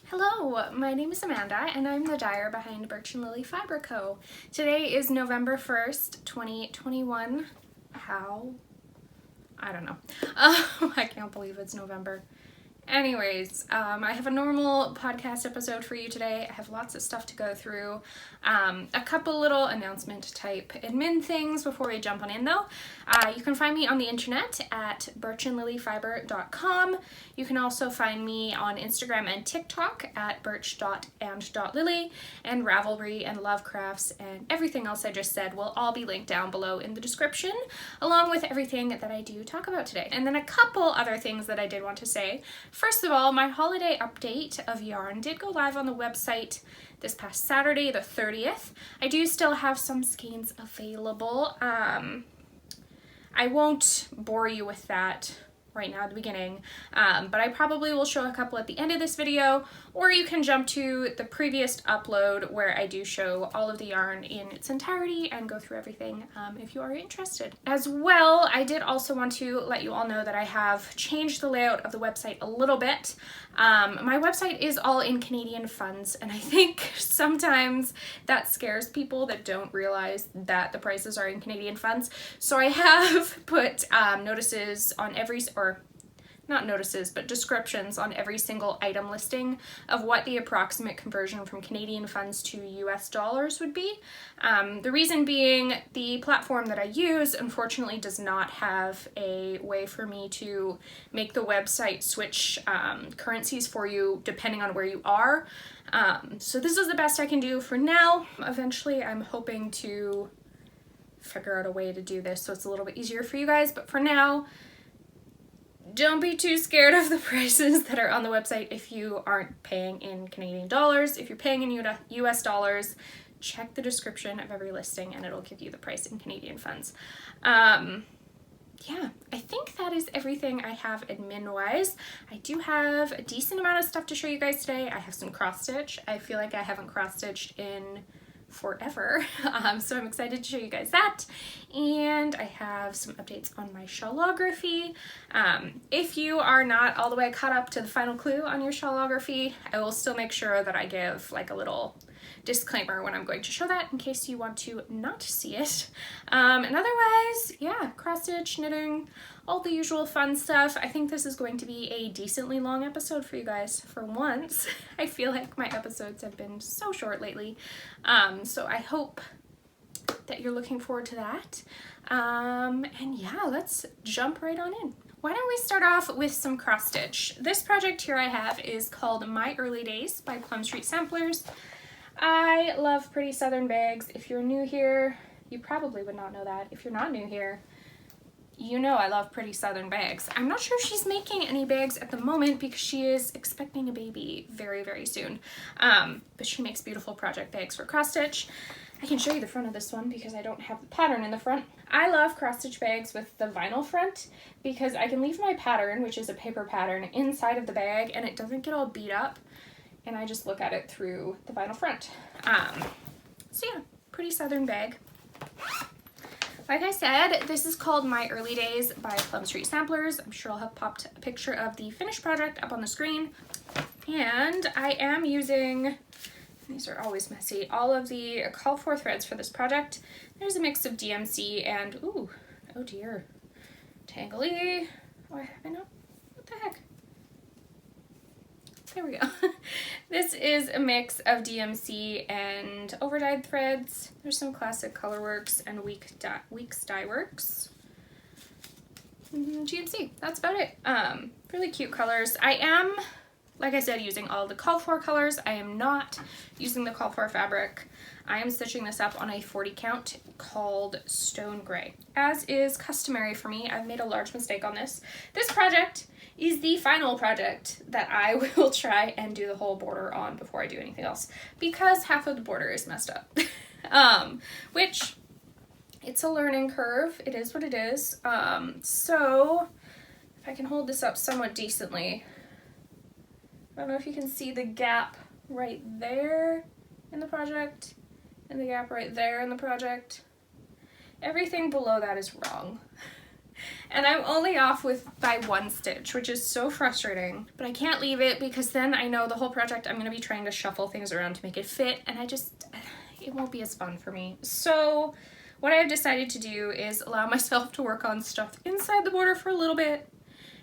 Hello, my name is Amanda and I'm the dyer behind Birch and Lily Fiber Co. Today is November 1st, 2021. How? I don't know. I can't believe it's November. Anyways, I have a normal podcast episode for you today. I have lots of stuff to go through. A couple little announcement type admin things before we jump on in though. You can find me on the internet at birchandlilyfiber.com. You can also find me on Instagram and TikTok at birch.and.lily, and Ravelry and Lovecrafts and everything else I just said will all be linked down below in the description, along with everything that I do talk about today. And then a couple other things that I did want to say. First of all, my holiday update of yarn did go live on the website this past Saturday, the 30th. I do still have some skeins available. I won't bore you with that right now at the beginning, but I probably will show a couple at the end of this video, or you can jump to the previous upload where I do show all of the yarn in its entirety and go through everything if you are interested. As well, I did also want to let you all know that I have changed the layout of the website a little bit. My website is all in Canadian funds, and I think sometimes that scares people that don't realize that the prices are in Canadian funds. So I have put notices on every, or not notices, but descriptions on every single item listing of what the approximate conversion from Canadian funds to US dollars would be. The reason being, the platform that I use unfortunately does not have a way for me to make the website switch currencies for you depending on where you are. So this is the best I can do for now. Eventually I'm hoping to figure out a way to do this so it's a little bit easier for you guys, but for now, don't be too scared of the prices that are on the website if you aren't paying in Canadian dollars. If you're paying in US dollars, check the description of every listing and it'll give you the price in Canadian funds. Yeah, I think that is everything I have admin-wise. I do have a decent amount of stuff to show you guys today. I have some cross-stitch. I feel like I haven't cross-stitched in forever, so I'm excited to show you guys that. And I have some updates on my Shawlography. If you are not all the way caught up to the final clue on your Shawlography, I will still make sure that I give like a little disclaimer when I'm going to show that in case you want to not see it. And otherwise, yeah, cross-stitch, knitting, all the usual fun stuff. I think this is going to be a decently long episode for you guys for once. I feel like my episodes have been so short lately. So I hope that you're looking forward to that. And yeah, let's jump right on in. Why don't we start off with some cross stitch? This project here I have is called My Early Days by Plum Street Samplers. I love pretty southern bags. If you're new here, you probably would not know that. If you're not new here, you know I love pretty southern bags. I'm not sure if she's making any bags at the moment because she is expecting a baby very, very soon. But she makes beautiful project bags for cross stitch. I can show you the front of this one because I don't have the pattern in the front. I love cross stitch bags with the vinyl front because I can leave my pattern, which is a paper pattern, inside of the bag and it doesn't get all beat up. And I just look at it through the vinyl front. So yeah, pretty southern bag. Like I said, this is called My Early Days by Plum Street Samplers. I'm sure I'll have popped a picture of the finished project up on the screen. And I am using, these are always messy, all of the called for threads for this project. There's a mix of DMC and, ooh, oh dear, tangly. Oh, I know, what the heck? There we go. This is a mix of DMC and overdyed threads. There's some classic Colorworks and Weeks Dye Works. GMC, that's about it. Really cute colors. I am, like I said, using all the called for colors. I am not using the called for fabric. I am stitching this up on a 40 count called Stone Gray. As is customary for me, I've made a large mistake on this. This project is the final project that I will try and do the whole border on before I do anything else because half of the border is messed up. Which, it's a learning curve. It is what it is. So if I can hold this up somewhat decently, I don't know if you can see the gap right there in the project and the gap right there in the project. Everything below that is wrong. And I'm only off by 1 stitch, which is so frustrating. But I can't leave it because then I know the whole project I'm going to be trying to shuffle things around to make it fit, and it won't be as fun for me. So what I've decided to do is allow myself to work on stuff inside the border for a little bit,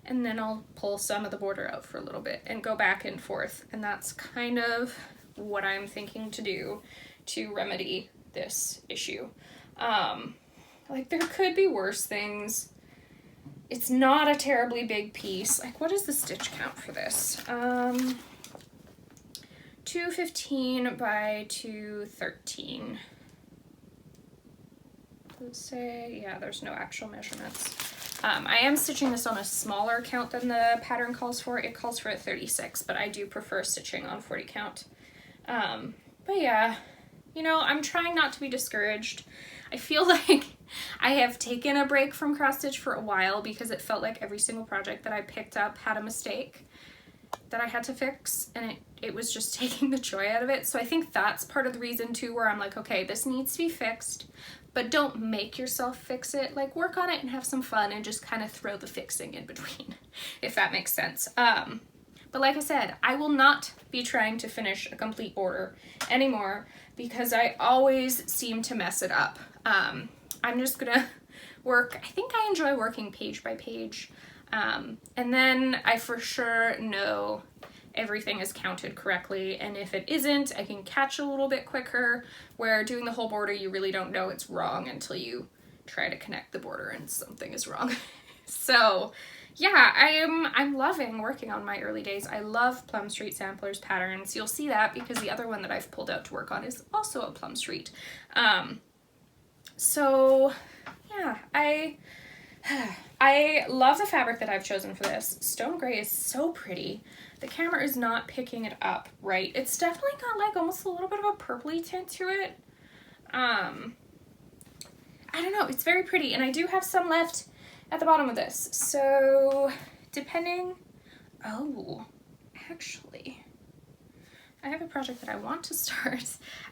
and then I'll pull some of the border out for a little bit and go back and forth. And that's kind of what I'm thinking to do to remedy this issue. Like, there could be worse things. It's not a terribly big piece. Like, what is the stitch count for this? 215 by 213. Let's say, yeah, there's no actual measurements. I am stitching this on a smaller count than the pattern calls for. It calls for a 36, but I do prefer stitching on 40 count. But yeah, you know, I'm trying not to be discouraged. I feel like I have taken a break from cross stitch for a while because it felt like every single project that I picked up had a mistake that I had to fix, and it was just taking the joy out of it. So I think that's part of the reason too, where I'm like, okay, this needs to be fixed, but don't make yourself fix it. Like, work on it and have some fun and just kind of throw the fixing in between, if that makes sense. But like I said, I will not be trying to finish a complete border anymore because I always seem to mess it up. I'm just gonna work, I think I enjoy working page by page, and then I for sure know everything is counted correctly, and if it isn't, I can catch a little bit quicker, where doing the whole border you really don't know it's wrong until you try to connect the border and something is wrong. So yeah, I'm loving working on my early days. I love Plum Street Samplers patterns. You'll see that because the other one that I've pulled out to work on is also a Plum Street. So yeah, I love the fabric that I've chosen for this. Stone Gray is so pretty. The camera is not picking it up right. It's definitely got like almost a little bit of a purpley tint to it. I don't know, it's very pretty, and I do have some left at the bottom of this. So depending, oh, actually, I have a project that I want to start.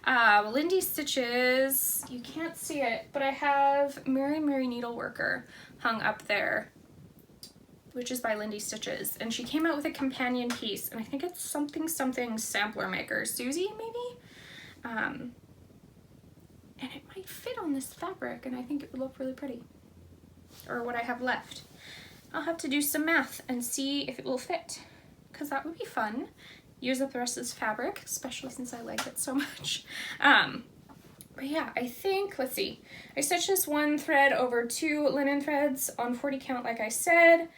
Lindy Stitches, you can't see it, but I have Mary Needleworker hung up there, which is by Lindy Stitches, and she came out with a companion piece, and I think it's something sampler maker, Susie maybe? And it might fit on this fabric, and I think it would look really pretty, or what I have left. I'll have to do some math and see if it will fit, because that would be fun. Use up the rest of this fabric, especially since I like it so much. But yeah, I think, let's see, I stitched this one thread over 2 linen threads on 40 count, like I said.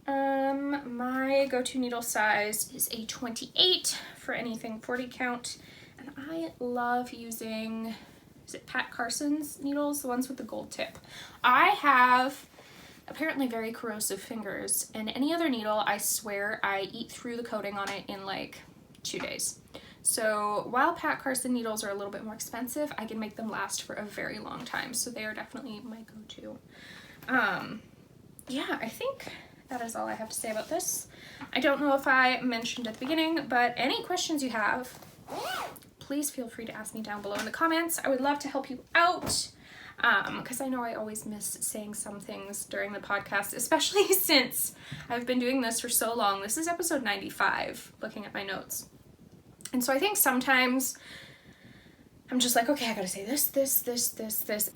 My go-to needle size is a 28 for anything 40 count, and I love using, is it Pat Carson's needles, the ones with the gold tip. I have apparently very corrosive fingers, and any other needle, I swear I eat through the coating on it in like 2 days. So while Pat Carson needles are a little bit more expensive, I can make them last for a very long time, so they are definitely my go-to. Yeah, I think that is all I have to say about this. I don't know if I mentioned at the beginning, but any questions you have, please feel free to ask me down below in the comments. I would love to help you out, because I know I always miss saying some things during the podcast, especially since I've been doing this for so long. This is episode 95, looking at my notes. And so I think sometimes I'm just like, okay, I gotta say this,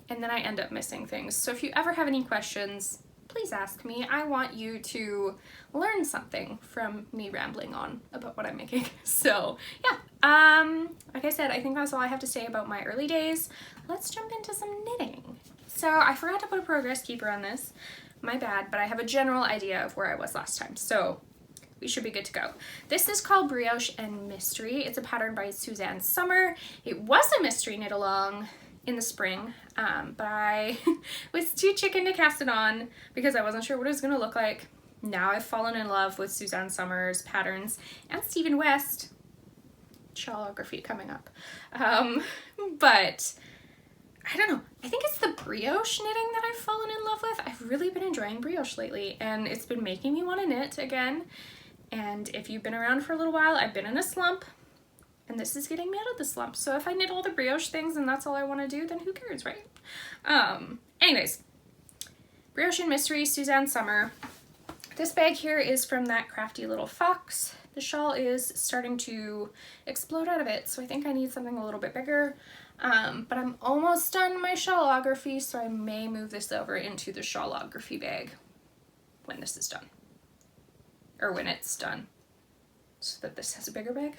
and then I end up missing things. So if you ever have any questions, please ask me. I want you to learn something from me rambling on about what I'm making. So yeah, like I said, I think that's all I have to say about my early days. Let's jump into some knitting. So I forgot to put a progress keeper on this, my bad, but I have a general idea of where I was last time, so we should be good to go. This is called Brioche and Mystery. It's a pattern by Susanne Sommer. It was a mystery knit along in the spring, but I was too chicken to cast it on because I wasn't sure what it was going to look like. Now I've fallen in love with Susanne Sommer's patterns and Stephen West. Shawlography coming up. But I don't know. I think it's the brioche knitting that I've fallen in love with. I've really been enjoying brioche lately, and it's been making me want to knit again. And if you've been around for a little while, I've been in a slump, and this is getting me out of the slump. So if I knit all the brioche things and that's all I want to do, then who cares, right? Anyways, Brioche and Mystery, Susanne, Sommer. This bag here is from that crafty little fox. The shawl is starting to explode out of it, so I think I need something a little bit bigger. But I'm almost done my Shawlography, so I may move this over into the Shawlography bag when this is done. Or when it's done, so that this has a bigger bag.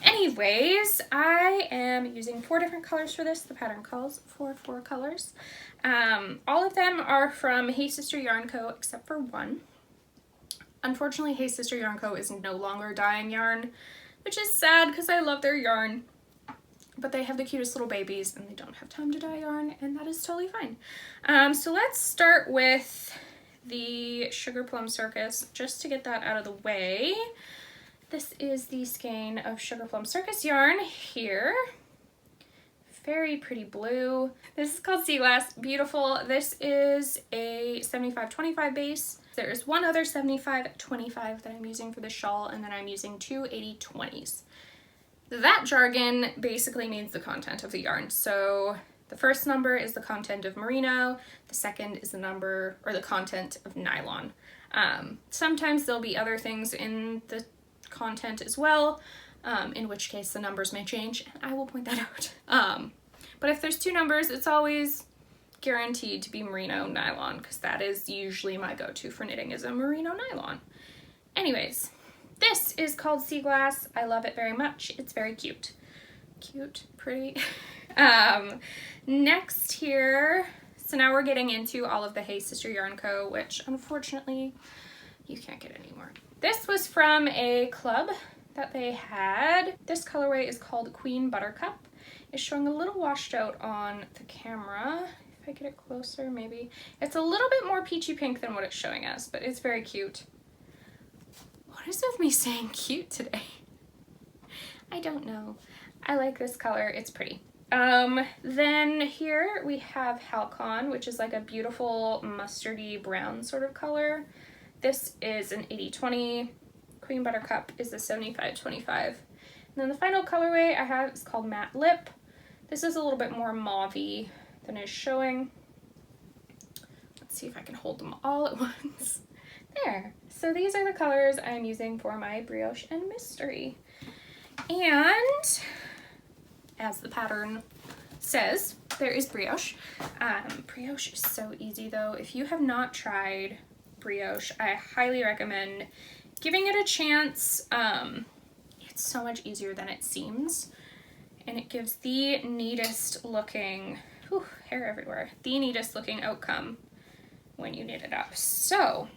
Anyways, I am using 4 different colors for this. The pattern calls for 4 colors. All of them are from Hey Sister Yarn Co. except for one. Unfortunately, Hey Sister Yarn Co. is no longer dyeing yarn, which is sad because I love their yarn. But they have the cutest little babies and they don't have time to dye yarn, and that is totally fine. So let's start with the Sugarplum Circus, just to get that out of the way. This is the skein of Sugarplum Circus yarn here. Very pretty blue. This is called Seaglass. Beautiful. This is a 75-25 base. There is one other 75-25 that I'm using for the shawl, and then I'm using 2 80-20s. That jargon basically means the content of the yarn. So the first number is the content of merino, the second is the number or the content of nylon. Sometimes there'll be other things in the content as well, in which case the numbers may change, and I will point that out. But if there's 2 numbers, it's always guaranteed to be merino nylon, because that is usually my go-to for knitting, is a merino nylon. Anyways, this is called Seaglass. I love it very much. It's very cute. Cute, pretty. Next here, so now we're getting into all of the Hey Sister Yarn Co., which unfortunately you can't get anymore. This was from a club that they had. This colorway is called Queen Buttercup. It's showing a little washed out on the camera. If I get it closer, maybe. It's a little bit more peachy pink than what it's showing us, but it's very cute. What is with me saying cute today? I don't know. I like this color. It's pretty. Then here we have Halycon, which is like a beautiful mustardy brown sort of color. This is an 80-20. Queen Buttercup is a 75-25. And then the final colorway I have is called Matte Lip. This is a little bit more mauve-y than is showing. Let's see if I can hold them all at once. There. So these are the colors I'm using for my Brioche and Mystery. And as the pattern says, there is Brioche. Brioche is so easy though. If you have not tried Brioche, I highly recommend giving it a chance. It's so much easier than it seems. And it gives the neatest looking, whew, hair everywhere, the neatest looking outcome when you knit it up. So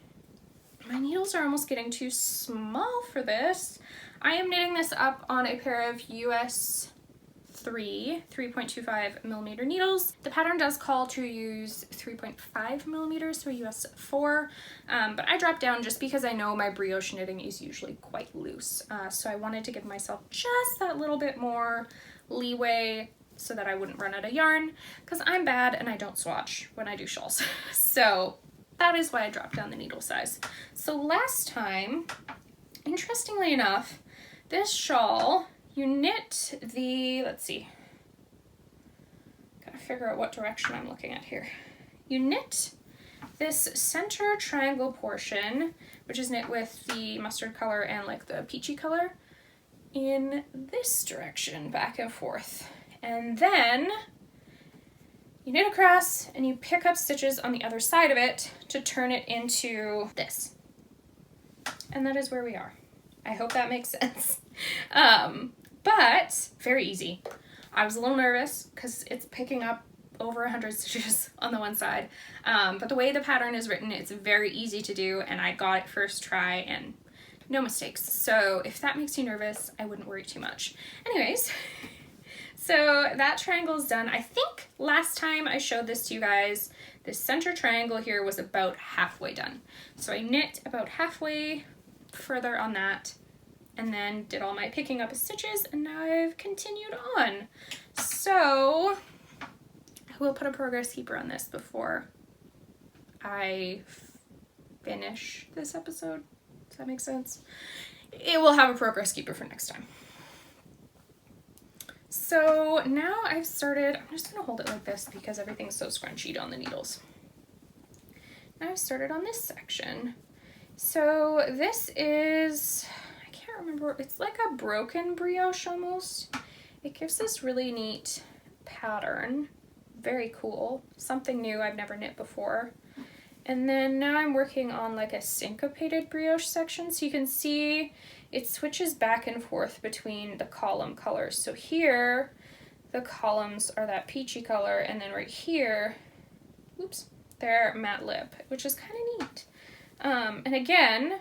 my needles are almost getting too small for this. I am knitting this up on a pair of US 3.25 millimeter needles. The pattern does call to use 3.5 millimeters for US 4, but I dropped down just because I know my brioche knitting is usually quite loose. So I wanted to give myself just that little bit more leeway so that I wouldn't run out of yarn, because I'm bad and I don't swatch when I do shawls. So that is why I dropped down the needle size. So last time, interestingly enough, this shawl, you knit the, let's see, gotta figure out what direction I'm looking at here. You knit this center triangle portion, which is knit with the mustard color and like the peachy color, in this direction, back and forth. And then you knit across and you pick up stitches on the other side of it to turn it into this. And that is where we are. I hope that makes sense. But very easy. I was a little nervous because it's picking up over 100 stitches on the one side. But the way the pattern is written, it's very easy to do, and I got it first try and no mistakes. So if that makes you nervous, I wouldn't worry too much. Anyways, so that triangle is done. I think last time I showed this to you guys, this center triangle here was about halfway done. So I knit about halfway further on that, and then did all my picking up of stitches, and now I've continued on. So I will put a progress keeper on this before I finish this episode. Does that make sense? It will have a progress keeper for next time. So now I've started, I'm just gonna hold it like this because everything's so scrunched on the needles. Now I've started on this section. So this is, I can't remember, it's like a broken brioche almost. It gives this really neat pattern. Very cool. Something new I've never knit before. And then now I'm working on like a syncopated brioche section. So you can see it switches back and forth between the column colors. So here, the columns are that peachy color, and then right here, oops, they're matte lip, which is kind of neat. And again,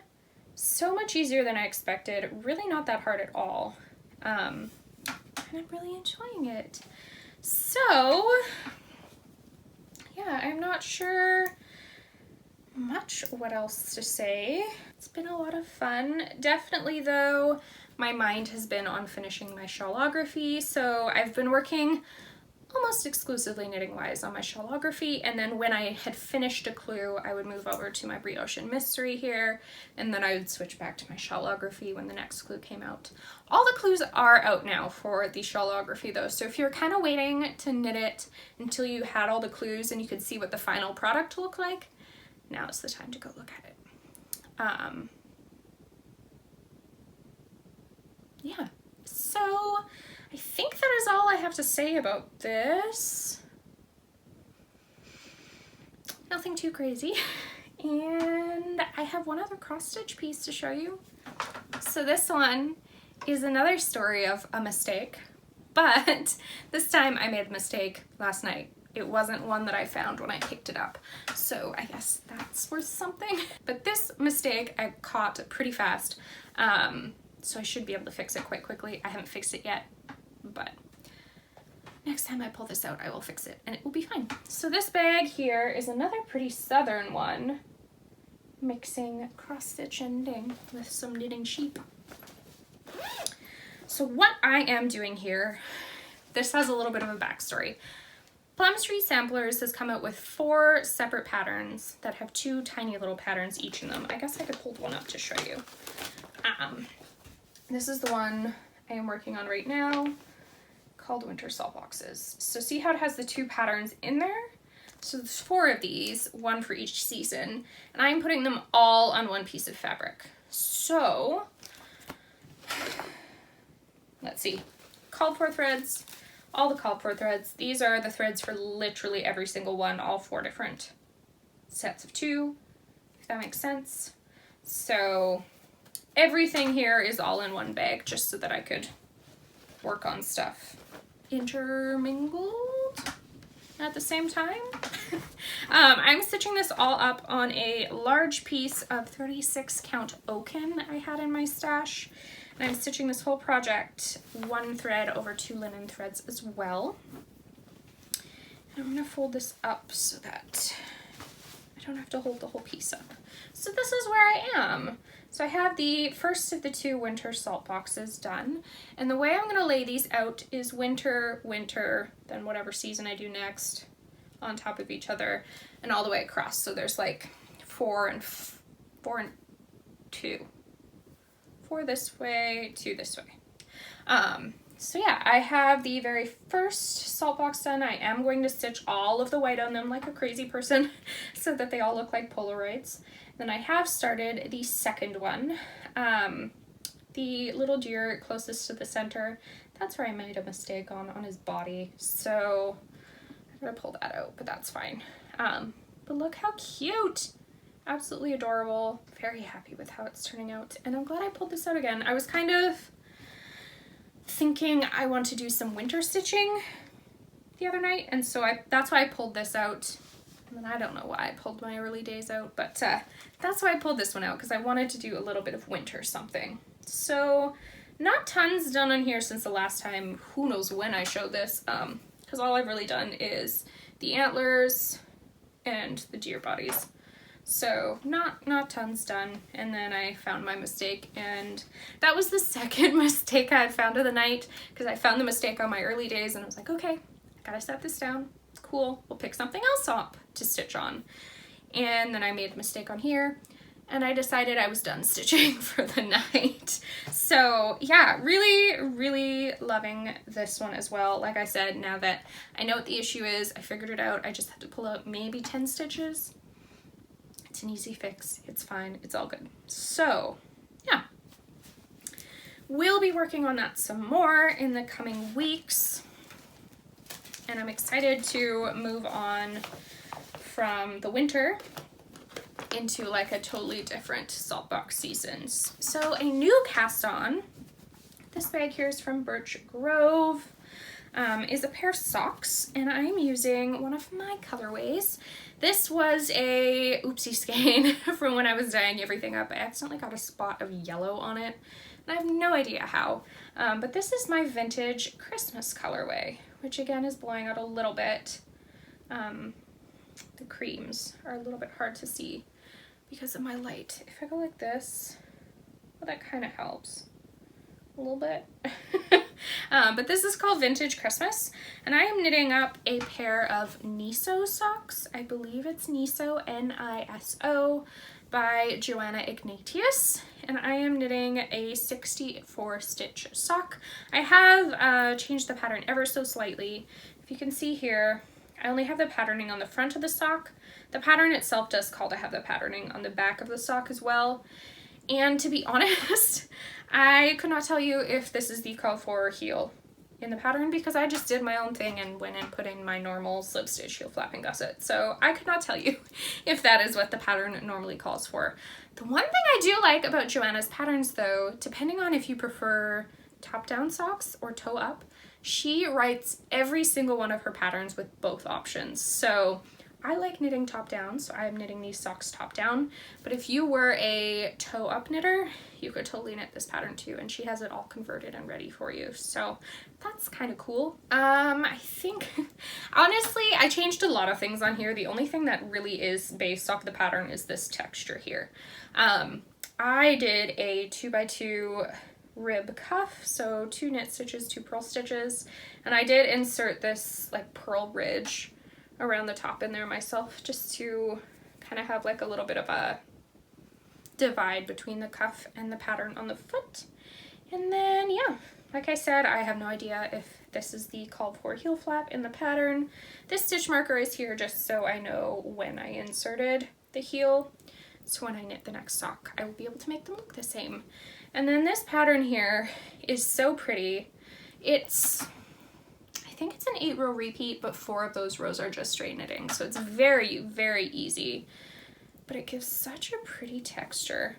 so much easier than I expected. Really not that hard at all. And I'm really enjoying it. So, yeah, I'm not sure much what else to say. It's been a lot of fun. Definitely though, my mind has been on finishing my Shawlography, so I've been working almost exclusively knitting wise on my Shawlography, and then when I had finished a clue I would move over to my Brioche and Mystery here, and then I would switch back to my Shawlography when the next clue came out. All the clues are out now for the Shawlography though, so if you're kind of waiting to knit it until you had all the clues and you could see what the final product looked like, now is the time to go look at it. Yeah, so I think that is all I have to say about this. Nothing too crazy. And I have one other cross stitch piece to show you. So this one is another story of a mistake, but this time I made the mistake last night. It wasn't one that I found when I picked it up, so I guess that's worth something. But this mistake I caught pretty fast, so I should be able to fix it quite quickly. I haven't fixed it yet, but next time I pull this out, I will fix it and it will be fine. So this bag here is another pretty southern one, mixing cross stitch ending with some knitting sheep. So what I am doing here, this has a little bit of a backstory. Plum Street Samplers has come out with 4 separate patterns that have 2 tiny little patterns each in them. I guess I could hold one up to show you. This is the one I am working on right now, called Winter Saltboxes. So see how it has the 2 patterns in there? So there's 4 of these, 1 for each season, and I'm putting them all on one piece of fabric. So, let's see, called for threads, all the called for threads. These are the threads for literally every single one, all 4 different sets of 2, if that makes sense. So everything here is all in one bag, just so that I could work on stuff intermingled at the same time. I'm stitching this all up on a large piece of 36 count Oaken I had in my stash. And I'm stitching this whole project 1 thread over 2 linen threads as well. And I'm going to fold this up so that I don't have to hold the whole piece up. So this is where I am. So I have the first of the 2 winter salt boxes done. And the way I'm going to lay these out is winter, winter, then whatever season I do next on top of each other and all the way across. So there's like 4 and 2. 4 this way, 2 this way. So yeah, I have the very first salt box done. I am going to stitch all of the white on them like a crazy person so that they all look like Polaroids. Then I have started the second one. The little deer closest to the center, that's where I made a mistake on his body. So I'm gonna pull that out, but that's fine. But look how cute. Absolutely adorable. Very happy with how it's turning out. And I'm glad I pulled this out again. I was kind of thinking I want to do some winter stitching the other night, and so that's why I pulled this out. And then I don't know why I pulled my early days out, but that's why I pulled this one out, because I wanted to do a little bit of winter something. So not tons done on here since the last time, who knows when I showed this, because all I've really done is the antlers and the deer bodies. So not tons done, and then I found my mistake, and that was the second mistake I had found of the night, because I found the mistake on my early days and I was like, okay, I gotta set this down, it's cool, we'll pick something else up to stitch on. And then I made a mistake on here, and I decided I was done stitching for the night. So yeah, really loving this one as well. Like I said, now that I know what the issue is, I figured it out, I just have to pull out maybe 10 stitches. It's an easy fix. It's fine. It's all good. So, yeah. We'll be working on that some more in the coming weeks. And I'm excited to move on from the winter into like a totally different saltbox seasons. So a new cast on, this bag here is from Birch Grove, is a pair of socks, and I'm using one of my colorways. This was a oopsie skein from when I was dyeing everything up. I accidentally got a spot of yellow on it, and I have no idea how. But this is my vintage Christmas colorway, which again is blowing out a little bit. The creams are a little bit hard to see because of my light. If I go like this, well, that kind of helps a little bit. But this is called Vintage Christmas, and I am knitting up a pair of Niso socks. I believe it's Niso, N-I-S-O, by Joanna Ignatius, and I am knitting a 64 stitch sock. I have changed the pattern ever so slightly. If you can see here, I only have the patterning on the front of the sock. The pattern itself does call to have the patterning on the back of the sock as well. And to be honest, I could not tell you if this is the call for heel in the pattern because I just did my own thing and went and put in my normal slip stitch heel flap and gusset. So I could not tell you if that is what the pattern normally calls for. The one thing I do like about Joanna's patterns though, depending on if you prefer top down socks or toe up, she writes every single one of her patterns with both options. So I like knitting top down, so I'm knitting these socks top down, but if you were a toe up knitter, you could totally knit this pattern too, and she has it all converted and ready for you, so that's kind of cool. I think, honestly, I changed a lot of things on here. The only thing that really is based off the pattern is this texture here. I did a 2x2 rib cuff, so 2 knit stitches, 2 purl stitches, and I did insert this like purl ridge around the top in there myself just to kind of have like a little bit of a divide between the cuff and the pattern on the foot. And then yeah, like I said, I have no idea if this is the called for heel flap in the pattern. This stitch marker is here just so I know when I inserted the heel, so when I knit the next sock I will be able to make them look the same. And then this pattern here is so pretty. I think it's an 8-row repeat, but 4 of those rows are just straight knitting, so it's very, very easy, but it gives such a pretty texture.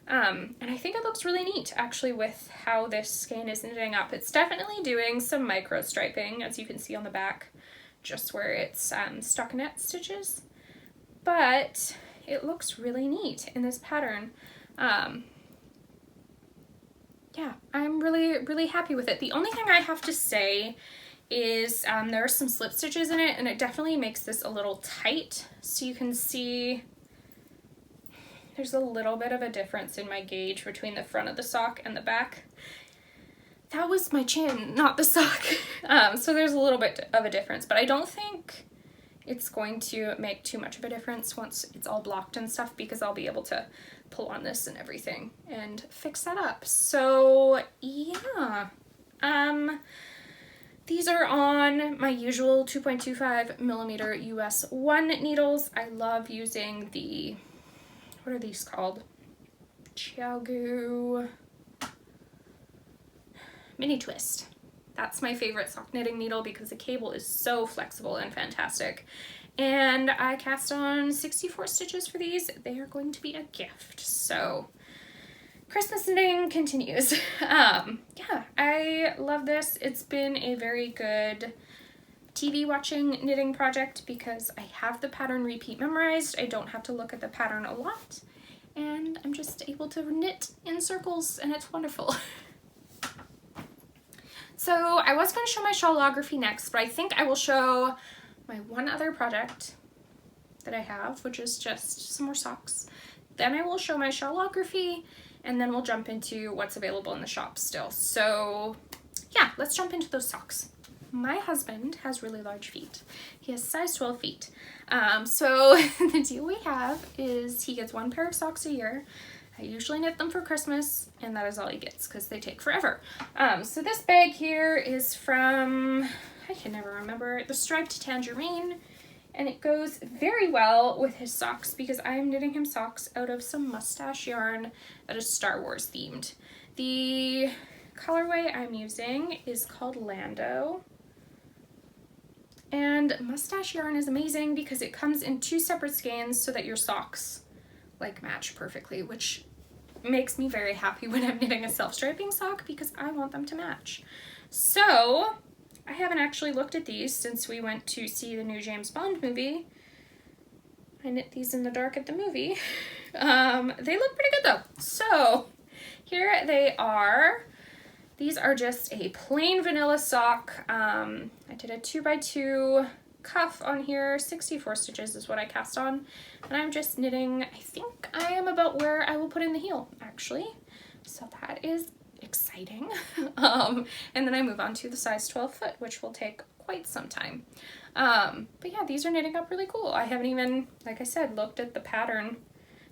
And I think it looks really neat actually with how this skein is knitting up. It's definitely doing some micro striping, as you can see on the back, just where it's stockinette stitches, but it looks really neat in this pattern. Yeah, I'm really, really happy with it. The only thing I have to say is there are some slip stitches in it, and it definitely makes this a little tight. So you can see there's a little bit of a difference in my gauge between the front of the sock and the back. That was my chin, not the sock. So there's a little bit of a difference, but I don't think it's going to make too much of a difference once it's all blocked and stuff, because I'll be able to pull on this and everything and fix that up. So yeah, these are on my usual 2.25mm US 1 needles. I love using the, what are these called? Chiaogu Mini Twist. That's my favorite sock knitting needle because the cable is so flexible and fantastic. And I cast on 64 stitches for these. They are going to be a gift. So Christmas knitting continues. Yeah, I love this. It's been a very good TV watching knitting project because I have the pattern repeat memorized. I don't have to look at the pattern a lot, and I'm just able to knit in circles, and it's wonderful. So I was going to show my Shawlography next, but I think I will show my one other project that I have, which is just some more socks. Then I will show my Shawlography, and then we'll jump into what's available in the shop still. So yeah, let's jump into those socks. My husband has really large feet. He has size 12 feet. So the deal we have is he gets 1 pair of socks a year. I usually knit them for Christmas, and that is all he gets because they take forever. So this bag here is from, I can never remember, the Striped Tangerine, And it goes very well with his socks because I am knitting him socks out of some mustache yarn that is Star Wars themed. The colorway I'm using is called Lando. And mustache yarn is amazing because it comes in 2 separate skeins so that your socks like match perfectly, which makes me very happy when I'm knitting a self-striping sock because I want them to match. So I haven't actually looked at these since we went to see the new James Bond movie. I knit these in the dark at the movie. They look pretty good though. So here they are. These are just a plain vanilla sock. I did a 2x2 cuff on here. 64 stitches is what I cast on. And I'm just knitting, I think I am about where I will put in the heel, actually. So that is exciting. And then I move on to the size 12 foot, which will take quite some time. But yeah, these are knitting up really cool. I haven't even, like I said, looked at the pattern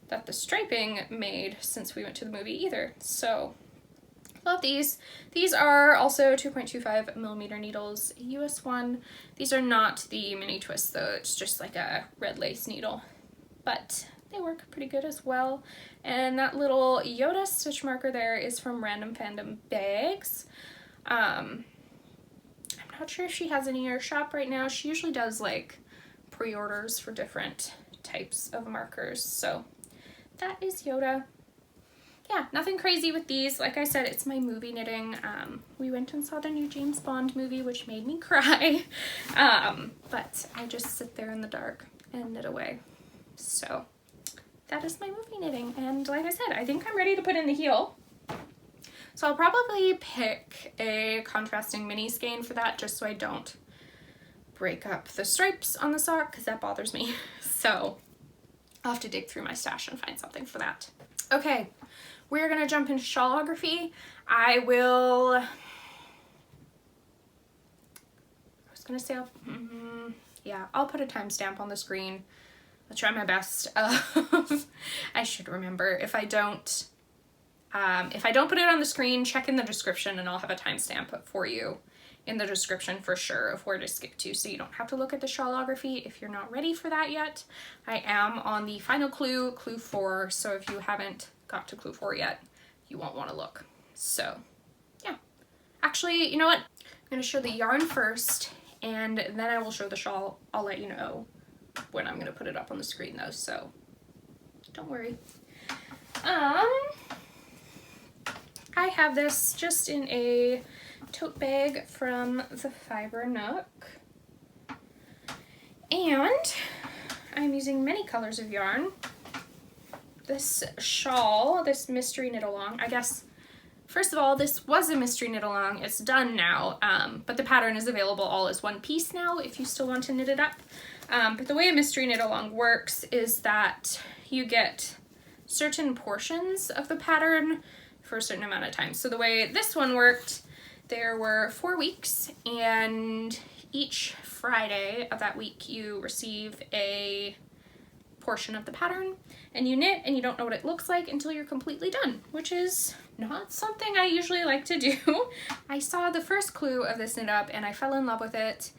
that the striping made since we went to the movie either. So love these. These are also 2.25 millimeter needles, a US one. These are not the mini twist though, it's just like a red lace needle, but they work pretty good as well. And that little Yoda stitch marker there is from Random Fandom Bags. I'm not sure if she has any in her shop right now. She usually does like pre-orders for different types of markers. So that is Yoda. Yeah, nothing crazy with these. Like I said, it's my movie knitting. We went and saw the new James Bond movie, which made me cry. But I just sit there in the dark and knit away. So that is my movie knitting. And like I said, I think I'm ready to put in the heel. So I'll probably pick a contrasting mini skein for that, just so I don't break up the stripes on the sock, because that bothers me. So I'll have to dig through my stash and find something for that. Okay, we're gonna jump into Shawlography. I was gonna say, yeah, I'll put a timestamp on the screen. I'll try my best. I should remember. If I don't put it on the screen, check in the description and I'll have a timestamp for you in the description for sure of where to skip to, so you don't have to look at the Shawlography if you're not ready for that yet. I am on the final clue, clue 4, so if you haven't got to clue 4 yet, you won't want to look. So yeah, actually, you know what? I'm gonna show the yarn first and then I will show the shawl. I'll let you know when I'm gonna put it up on the screen though, so don't worry. I have this just in a tote bag from the Fiber Nook, and I'm using many colors of yarn. This shawl, this mystery knit along, I guess, first of all, this was a mystery knit along, it's done now, but the pattern is available all as one piece now if you still want to knit it up. But the way a mystery knit along works is that you get certain portions of the pattern for a certain amount of time. So the way this one worked, there were 4 weeks, and each Friday of that week you receive a portion of the pattern, and you knit and you don't know what it looks like until you're completely done, which is not something I usually like to do. I saw the first clue of this knit up and I fell in love with it,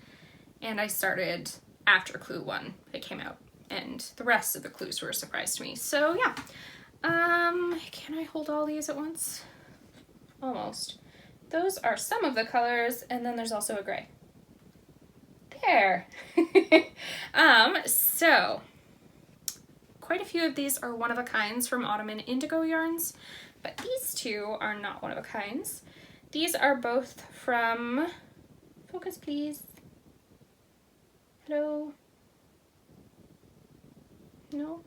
and I started after clue 1 it came out, and the rest of the clues were a surprise to me. So yeah. Can I hold all these at once? Almost. Those are some of the colors, and then there's also a gray. There. So quite a few of these are one-of-a-kinds from Autumn and Indigo yarns, but these two are not one-of-a-kinds. These are both from, focus please. Hello? No?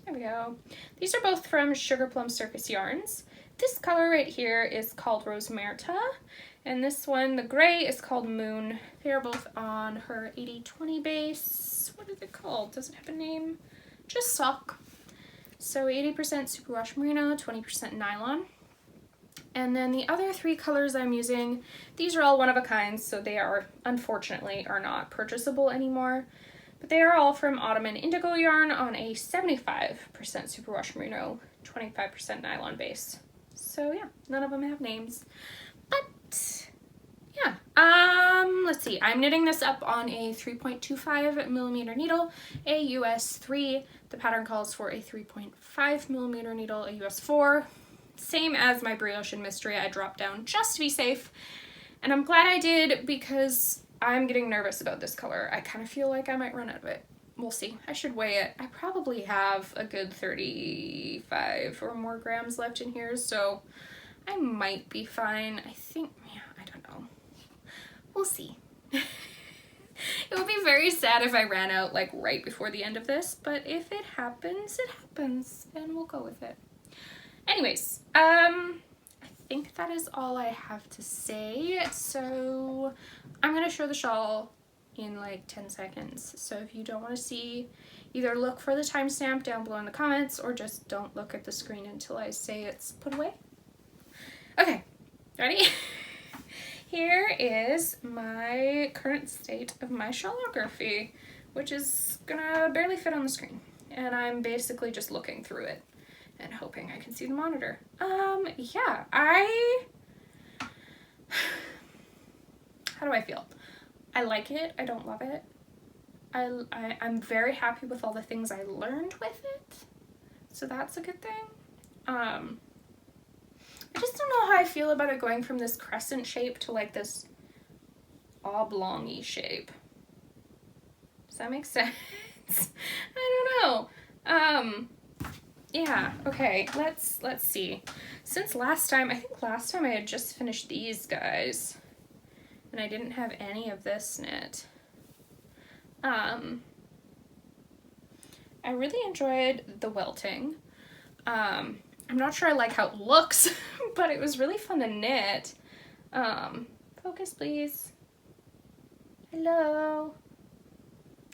There we go. These are both from Sugarplum Circus yarns. This color right here is called Rosemerta, and this one, the gray, is called Moon. They are both on her 80/20 base. What is it called? Does it have a name? Just sock. So 80% superwash merino, 20% nylon. And then the other 3 colors I'm using, these are all one-of-a-kind, so they are, unfortunately, are not purchasable anymore. But they are all from Autumn and Indigo yarn on a 75% superwash merino, 25% nylon base. So yeah, none of them have names. But yeah, Let's see, I'm knitting this up on a 3.25 millimeter needle, a US 3. The pattern calls for a 3.5 millimeter needle, a US 4. Same as my Brioche and Mystery, I dropped down just to be safe. And I'm glad I did because I'm getting nervous about this color. I kind of feel like I might run out of it. We'll see. I should weigh it. I probably have a good 35 or more grams left in here, so I might be fine. I think, yeah, I don't know. We'll see. It would be very sad if I ran out like right before the end of this, but if it happens, and we'll go with it. Anyways, I think that is all I have to say. So I'm gonna show the shawl in like 10 seconds. So if you don't want to see, either look for the timestamp down below in the comments or just don't look at the screen until I say it's put away. Okay, ready? Here is my current state of my Shawlography, which is gonna barely fit on the screen. And I'm basically just looking through it and hoping I can see the monitor. Yeah, how do I feel? I like it, I don't love it. I'm very happy with all the things I learned with it, so that's a good thing. I just don't know how I feel about it going from this crescent shape to like this oblong-y shape. Does that make sense? I don't know. Yeah, okay, let's see. Since last time, I think last time I had just finished these guys and I didn't have any of this knit. I really enjoyed the welting. I'm not sure I like how it looks, but it was really fun to knit. Focus, please. Hello.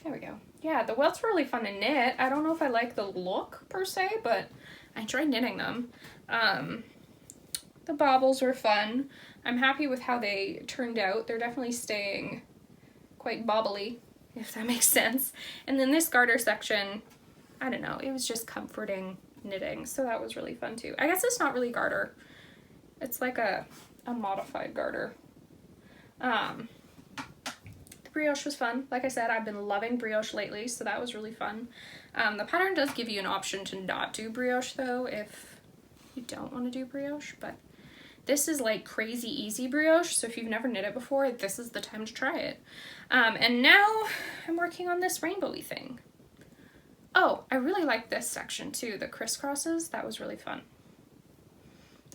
There we go. Yeah, the welts were really fun to knit. I don't know if I like the look per se, but I enjoyed knitting them. The baubles were fun. I'm happy with how they turned out. They're definitely staying quite bobbly, if that makes sense. And then this garter section, I don't know, it was just comforting knitting, so that was really fun too. I guess it's not really garter. It's like a modified garter. The brioche was fun. Like I said, I've been loving brioche lately, so that was really fun. The pattern does give you an option to not do brioche though, if you don't want to do brioche, but this is like crazy easy brioche, so if you've never knit it before, this is the time to try it. And now I'm working on this rainbowy thing. Oh, I really like this section too, the crisscrosses. That was really fun.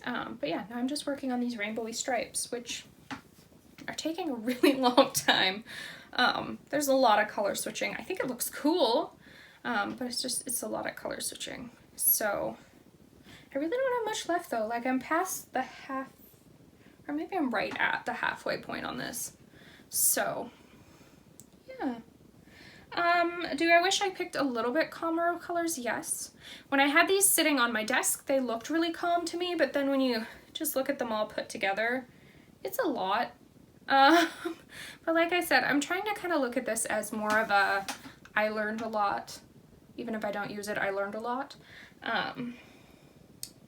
But yeah, now I'm just working on these rainbowy stripes, which are taking a really long time. There's a lot of color switching. I think it looks cool, but it's a lot of color switching. So I really don't have much left though. Like I'm past the half, or maybe I'm right at the halfway point on this. So yeah. Do I wish I picked a little bit calmer of colors? Yes. When I had these sitting on my desk, they looked really calm to me, but then when you just look at them all put together, it's a lot. But like I said, I'm trying to kind of look at this as more of a, I learned a lot. Even if I don't use it, I learned a lot.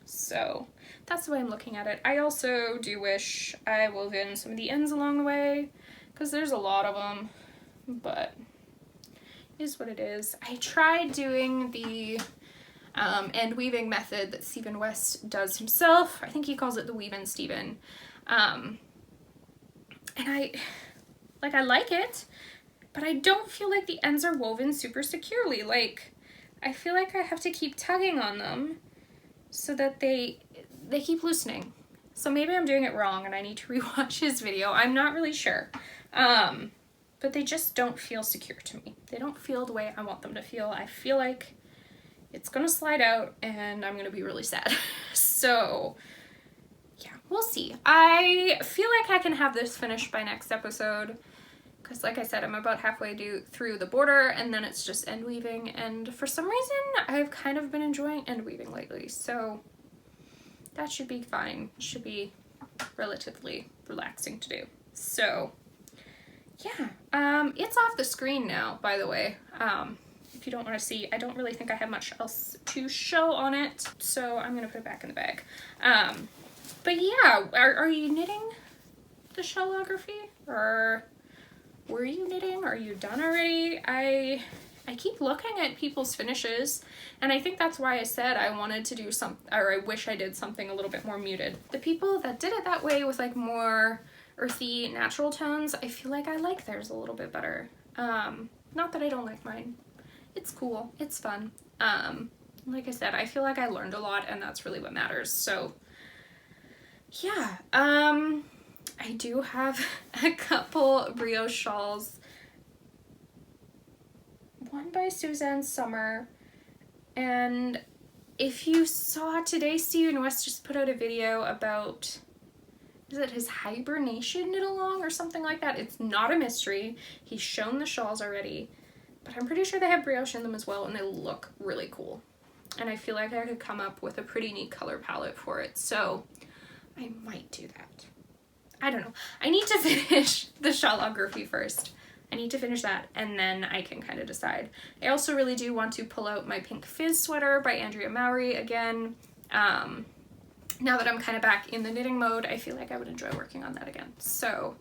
So that's the way I'm looking at it. I also do wish I wove in some of the ends along the way, because there's a lot of them, but it is what it is. I tried doing the end weaving method that Stephen West does himself. I think he calls it the Weave in Stephen. And I like it, but I don't feel like the ends are woven super securely. Like, I feel like I have to keep tugging on them so that they keep loosening. So maybe I'm doing it wrong and I need to rewatch his video. I'm not really sure. But they just don't feel secure to me. They don't feel the way I want them to feel. I feel like it's gonna slide out and I'm gonna be really sad. So yeah, we'll see. I feel like I can have this finished by next episode, because like I said, I'm about halfway through the border and then it's just end weaving, and for some reason I've kind of been enjoying end weaving lately, so that should be fine. It should be relatively relaxing to do. So yeah, it's off the screen now, by the way. If you don't want to see, I don't really think I have much else to show on it, so I'm gonna put it back in the bag. But yeah, are you knitting the Shawlography? Or were you knitting? Are you done already? I keep looking at people's finishes, and I think that's why I said I wanted to do some, or I wish I did something a little bit more muted. The people that did it that way with like more earthy natural tones, I feel like I like theirs a little bit better. Not that I don't like mine. It's cool. It's fun. Like I said, I feel like I learned a lot, and that's really what matters. So yeah, I do have a couple brioche shawls. One by Susanne Sommer, and if you saw today, Stephen West just put out a video about, is it his hibernation knit along or something like that? It's not a mystery. He's shown the shawls already, but I'm pretty sure they have brioche in them as well, and they look really cool. And I feel like I could come up with a pretty neat color palette for it, so I might do that. I don't know. I need to finish the Shawlography first. I need to finish that, and then I can kind of decide. I also really do want to pull out my Pink Fizz sweater by Andrea Mowry again. Now that I'm kind of back in the knitting mode, I feel like I would enjoy working on that again. So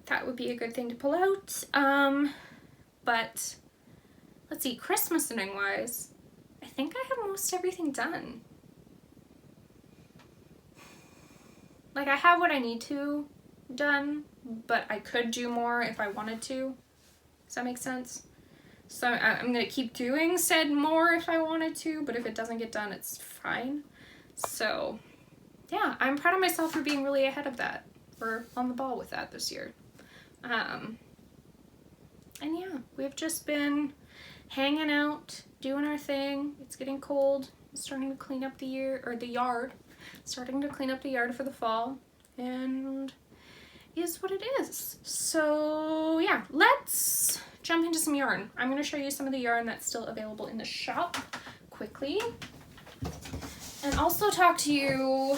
that would be a good thing to pull out. But let's see, Christmas knitting wise, I think I have most everything done. Like, I have what I need to done, but I could do more if I wanted to. Does that make sense? So I'm gonna keep doing said more if I wanted to, but if it doesn't get done, it's fine. So yeah, I'm proud of myself for being really ahead of that, or on the ball with that this year. And yeah, we've just been hanging out, doing our thing. It's getting cold. I'm starting to clean up the yard. Starting to clean up the yard for the fall, and is what it is. So yeah, let's jump into some yarn. I'm going to show you some of the yarn that's still available in the shop quickly, and also talk to you,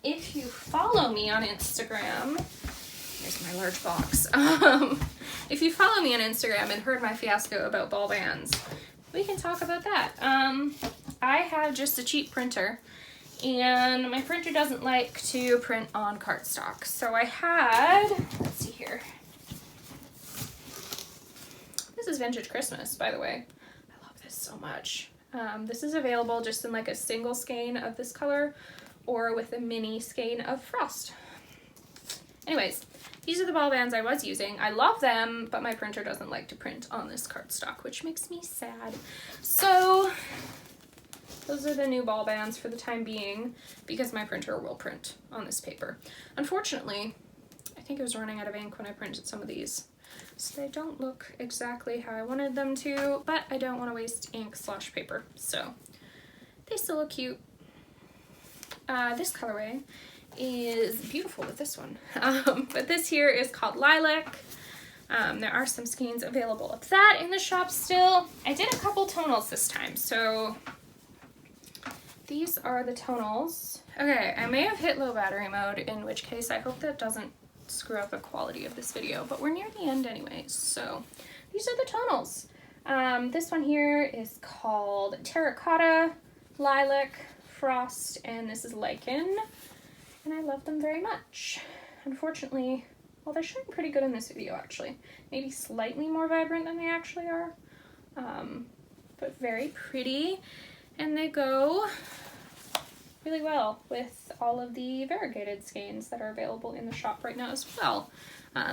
if you follow me on Instagram. Here's my large box. If you follow me on Instagram and heard my fiasco about ball bands, we can talk about that. I have just a cheap printer, and my printer doesn't like to print on cardstock. So I had, let's see here. This is Vintage Christmas, by the way. I love this so much. This is available just in like a single skein of this color, or with a mini skein of frost. Anyways, these are the ball bands I was using. I love them, but my printer doesn't like to print on this cardstock, which makes me sad. So those are the new ball bands for the time being, because my printer will print on this paper. Unfortunately, I think it was running out of ink when I printed some of these, so they don't look exactly how I wanted them to, but I don't want to waste ink / paper, so they still look cute. This colorway is beautiful with this one, but this here is called Lilac. There are some skeins available of that in the shop still. I did a couple tonals this time, so these are the tonals. Okay, I may have hit low battery mode, in which case I hope that doesn't screw up the quality of this video, but we're near the end anyways, so these are the tonals. This one here is called Terracotta, Lilac, Frost, and this is Halycon, and I love them very much. Unfortunately, well, they're showing pretty good in this video actually. Maybe slightly more vibrant than they actually are, but very pretty. And they go really well with all of the variegated skeins that are available in the shop right now as well.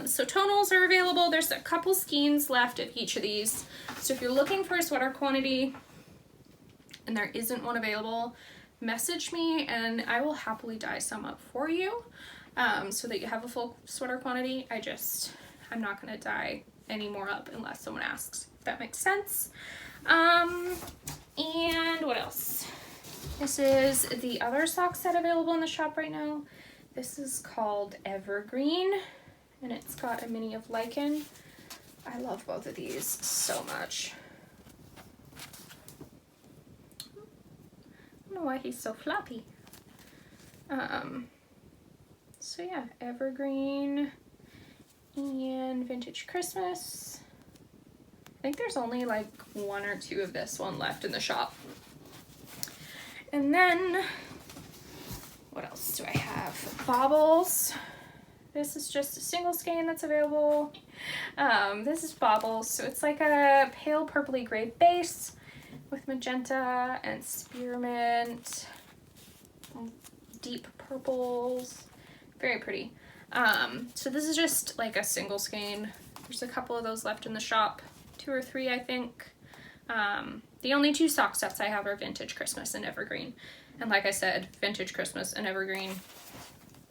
So tonals are available. There's a couple skeins left of each of these. So if you're looking for a sweater quantity and there isn't one available, message me and I will happily dye some up for you, so that you have a full sweater quantity. I'm not going to dye any more up unless someone asks, if that makes sense. And what else? This is the other sock set available in the shop right now. This is called Evergreen, and it's got a mini of Halycon. I love both of these so much. I don't know why he's so floppy. So yeah, Evergreen and Vintage Christmas. I think there's only like 1 or 2 of this one left in the shop. And then, what else do I have? Baubles. This is just a single skein that's available. This is Baubles, so it's like a pale purpley gray base with magenta and spearmint, deep purples, very pretty. So this is just like a single skein. There's a couple of those left in the shop, 2 or 3 I think. The only 2 sock sets I have are Vintage Christmas and Evergreen. And like I said, Vintage Christmas and Evergreen,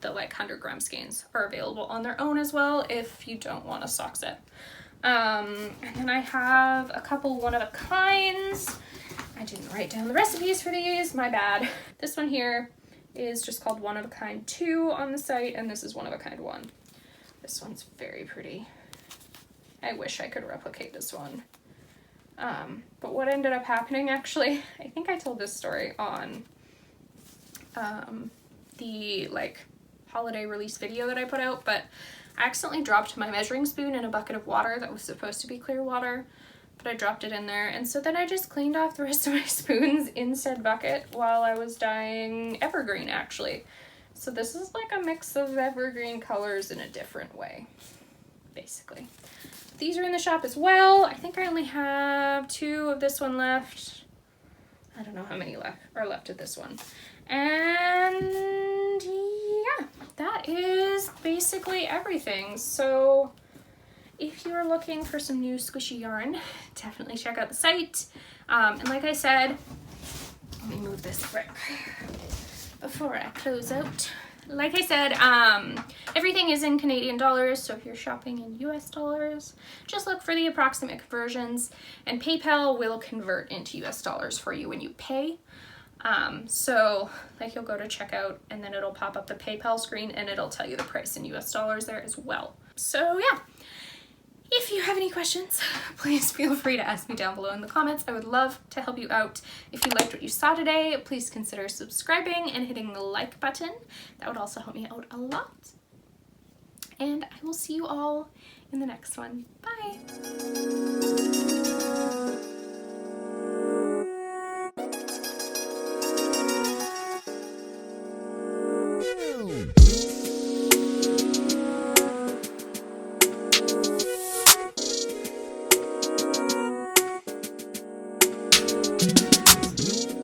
the like 100 gram skeins are available on their own as well if you don't want a sock set. And then I have a couple one-of-a-kinds. I didn't write down the recipes for these, my bad. This one here is just called One-of-a-Kind 2 on the site, and this is One-of-a-Kind 1. This one's very pretty. I wish I could replicate this one. But what ended up happening, actually, I think I told this story on the like holiday release video that I put out, but I accidentally dropped my measuring spoon in a bucket of water that was supposed to be clear water, but I dropped it in there, and so then I just cleaned off the rest of my spoons in said bucket while I was dyeing evergreen, actually. So this is like a mix of evergreen colors in a different way, basically. These are in the shop as well. I think I only have 2 of this one left. I don't know how many are left of this one. And yeah, that is basically everything. So if you're looking for some new squishy yarn, definitely check out the site. And like I said, let me move this quick before I close out. Like I said, everything is in Canadian dollars, so if you're shopping in US dollars, just look for the approximate conversions, and PayPal will convert into US dollars for you when you pay. So like you'll go to checkout and then it'll pop up the PayPal screen and it'll tell you the price in US dollars there as well. So yeah, if you have any questions, please feel free to ask me down below in the comments. I would love to help you out. If you liked what you saw today, please consider subscribing and hitting the like button. That would also help me out a lot. And I will see you all in the next one. Bye!